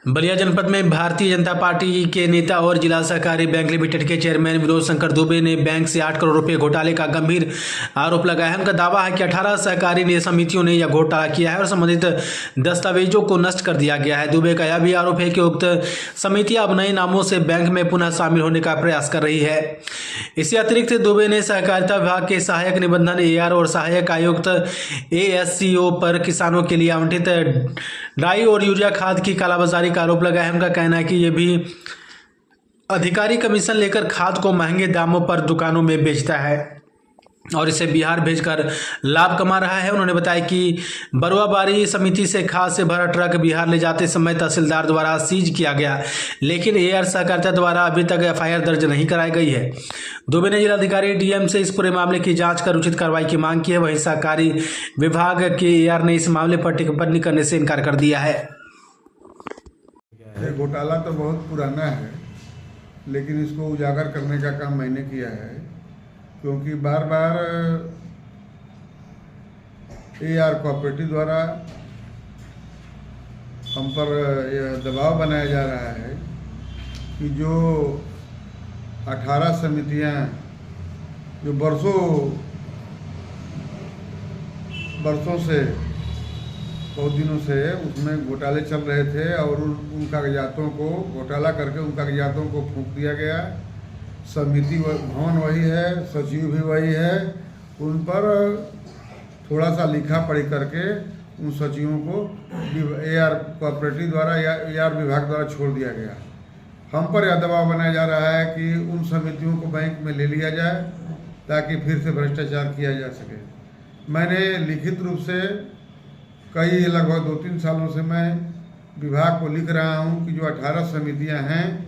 बलिया जनपद में भारतीय जनता पार्टी के नेता और जिला सहकारी बैंक लिमिटेड के चेयरमैन विनोद शंकर दुबे ने बैंक से 8 करोड़ रुपए घोटाले का गंभीर आरोप लगाया है। उनका दावा है कि 18 सहकारी समितियों ने यह घोटाला किया है और संबंधित दस्तावेजों को नष्ट कर दिया गया है। दुबे का यह भी आरोप है कि उक्त समितियां अब नए नामों से बैंक में पुनः शामिल होने का प्रयास कर रही है। इससे अतिरिक्त दुबे ने सहकारिता विभाग के सहायक निबंधन AR और सहायक आयुक्त ASCO पर किसानों के लिए आवंटित डाई और यूरिया खाद की कालाबाजारी का आरोप लगाया है। उनका कहना है कि ये भी अधिकारी कमीशन लेकर खाद को महंगे दामों पर दुकानों में बेचता है और इसे बिहार भेजकर लाभ कमा रहा है। उन्होंने बताया कि बरुआबारी समिति से खाद से भरा ट्रक बिहार ले जाते समय तहसीलदार द्वारा सीज किया गया, लेकिन AR सहकारिता द्वारा अभी तक FIR दर्ज नहीं कराई गई है। दुबे ने जिलाधिकारी DM से इस पूरे मामले की जांच कर उचित कार्रवाई की मांग की है। वहीं सहकारी विभाग के AR ने इस मामले पर टिप्पणी करने से इनकार कर दिया है। घोटाला तो बहुत पुराना है, लेकिन इसको उजागर करने का काम मैंने किया है, क्योंकि बार बार AR कोऑपरेटिव द्वारा हम पर दबाव बनाया जा रहा है कि जो 18 समितियां जो बरसों से बहुत दिनों से उसमें घोटाले चल रहे थे और उन कागजातों को घोटाला करके उन कागजातों को फूंक दिया गया। समिति भवन वही है, सचिव भी वही है, उन पर थोड़ा सा लिखा पढ़ी करके उन सचिवों को AR कोऑपरेटिव द्वारा या AR विभाग द्वारा छोड़ दिया गया। हम पर यह दबाव बनाया जा रहा है कि उन समितियों को बैंक में ले लिया जाए ताकि फिर से भ्रष्टाचार किया जा सके। मैंने लिखित रूप से कई लगभग 2-3 सालों से मैं विभाग को लिख रहा हूं कि जो 18 समितियां हैं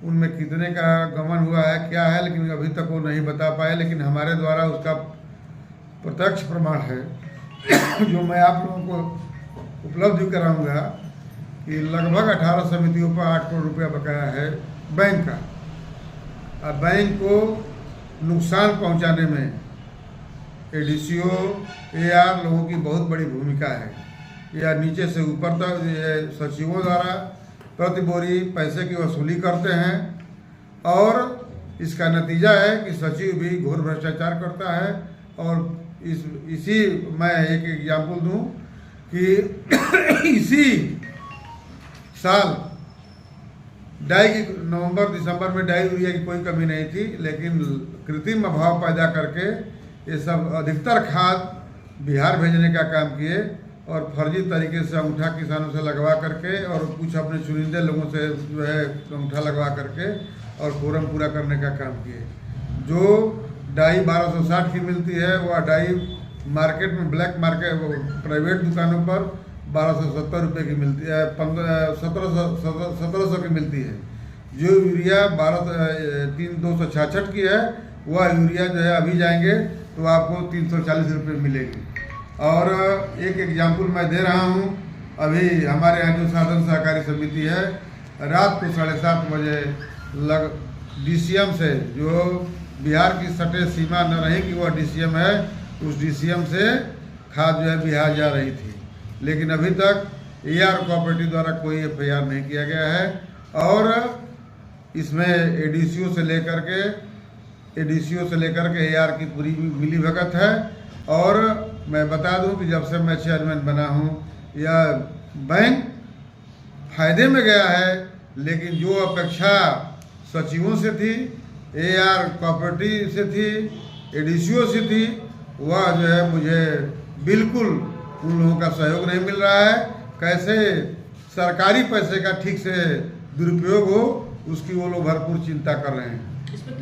उनमें कितने का गमन हुआ है, क्या है, लेकिन अभी तक वो नहीं बता पाए। लेकिन हमारे द्वारा उसका प्रत्यक्ष प्रमाण है जो मैं आप लोगों को उपलब्ध कराऊंगा कि लगभग 18 समितियों पर 8 करोड़ रुपया बकाया है बैंक का। अब बैंक को नुकसान पहुंचाने में ADCO AR लोगों की बहुत बड़ी भूमिका है। या नीचे से ऊपर तक सचिवों द्वारा प्रति बोरी पैसे की वसूली करते हैं और इसका नतीजा है कि सचिव भी घोर भ्रष्टाचार करता है। और इसी मैं एक एग्जाम्पल दूं कि इसी साल डाई की नवंबर दिसंबर में डाई यूरिया की कोई कमी नहीं थी, लेकिन कृत्रिम अभाव पैदा करके ये सब अधिकतर खाद बिहार भेजने का काम किए और फर्जी तरीके से अंगूठा किसानों से लगवा करके और कुछ अपने चुनिंदे लोगों से जो है अंगूठा लगवा करके और फोरम पूरा करने का काम किए। जो डाई 1260 की मिलती है वह डाई मार्केट में ब्लैक मार्केट प्राइवेट दुकानों पर 1270 रुपये की मिलती है, 1700 की मिलती है। जो यूरिया 266 की है वह यूरिया जो है अभी जाएंगे तो आपको 340 रुपये मिलेगी। और एक एग्जाम्पल मैं दे रहा हूँ, अभी हमारे यहाँ जो साधन सहकारी समिति है रात को 7:30 बजे DCM से, जो बिहार की सटे सीमा न रही कि वह DCM है, उस DCM से खाद जो है बिहार जा रही थी, लेकिन अभी तक AR कोऑपरेटिव द्वारा कोई FIR नहीं किया गया है। और इसमें ADCO से लेकर के AR की पूरी मिली भगत है। और मैं बता दूं कि जब से मैं चेयरमैन बना हूं यह बैंक फायदे में गया है, लेकिन जो अपेक्षा सचिवों से थी, AR कोऑपरेटिव से थी, ADCO से थी, वह जो है मुझे बिल्कुल उन लोगों का सहयोग नहीं मिल रहा है। कैसे सरकारी पैसे का ठीक से दुरुपयोग हो उसकी वो लोग भरपूर चिंता कर रहे हैं। इसमें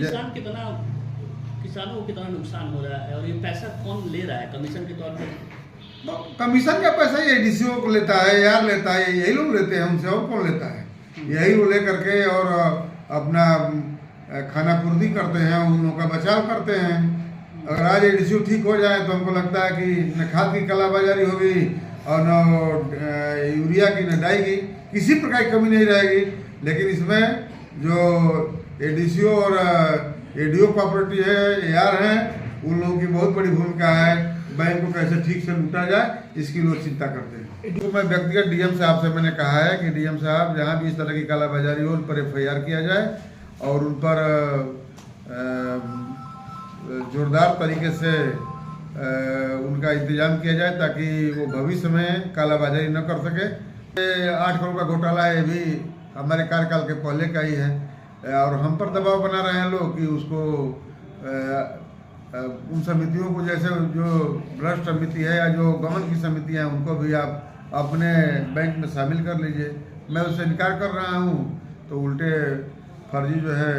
किसानों को कितना नुकसान हो रहा है और ये पैसा कौन ले रहा है कमीशन के तौर पर? तो कमीशन का पैसा ये ADCO को लेता है, AR लेता है, यही लोग लेते हैं उनसे, और कौन लेता है? यही वो ले करके और अपना खाना पूर्ति करते हैं, उन लोगों का बचाव करते हैं। अगर आज ADCO ठीक हो जाए तो हमको लगता है कि न खाद की कालाबाजारी होगी और न यूरिया की न डाई की किसी प्रकार की कमी नहीं रहेगी। लेकिन इसमें जो ADCO और ADO कोऑपरेटिव है, AR हैं, उन लोगों की बहुत बड़ी भूमिका है। बैंक को कैसे ठीक से लूटा जाए इसकी लोग चिंता करते हैं। तो मैं व्यक्तिगत डीएम साहब से मैंने कहा है कि डीएम साहब जहाँ भी इस तरह की कालाबाजारी हो उन पर FIR किया जाए और उन पर जोरदार तरीके से उनका इंतजाम किया जाए ताकि वो भविष्य में कालाबाजारी न कर सके। 8 करोड़ का घोटाला है, ये भी हमारे कार्यकाल के पहले का ही है और हम पर दबाव बना रहे हैं लोग कि उसको उन समितियों को, जैसे जो भ्रष्ट समिति है या जो गबन की समितियां हैं, उनको भी आप अपने बैंक में शामिल कर लीजिए। मैं उससे इनकार कर रहा हूं तो उल्टे फर्जी जो है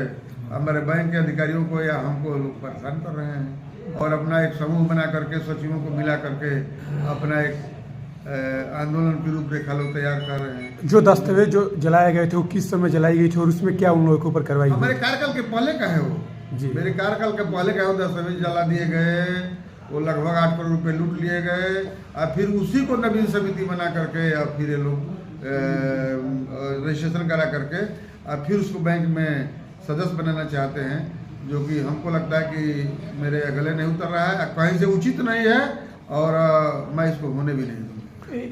हमारे बैंक के अधिकारियों को या हमको लोग परेशान कर रहे हैं और अपना एक समूह बना करके सचिवों को मिला करके अपना एक आंदोलन की रूपरेखा लोग तैयार कर रहे हैं। जो दस्तावेज जो जलाए गए थे वो किस समय जलाई गई थी और उसमें क्या उन लोगों के ऊपर कार्रवाई हुई? हमारे कार्यकाल के पहले का है वो जी। मेरे कार्यकाल के पहले का है वो दस्तावेज जला दिए गए, वो लगभग 8 करोड़ रुपए लूट लिए गए और फिर उसी को नवीन समिति बना करके और फिर ये लोग रजिस्ट्रेशन करा करके और फिर उसको बैंक में सदस्य बनाना चाहते हैं, जो कि हमको लगता है कि मेरे गले नहीं उतर रहा है, कहीं से उचित नहीं है और मैं इसको होने भी नहीं दूँगा।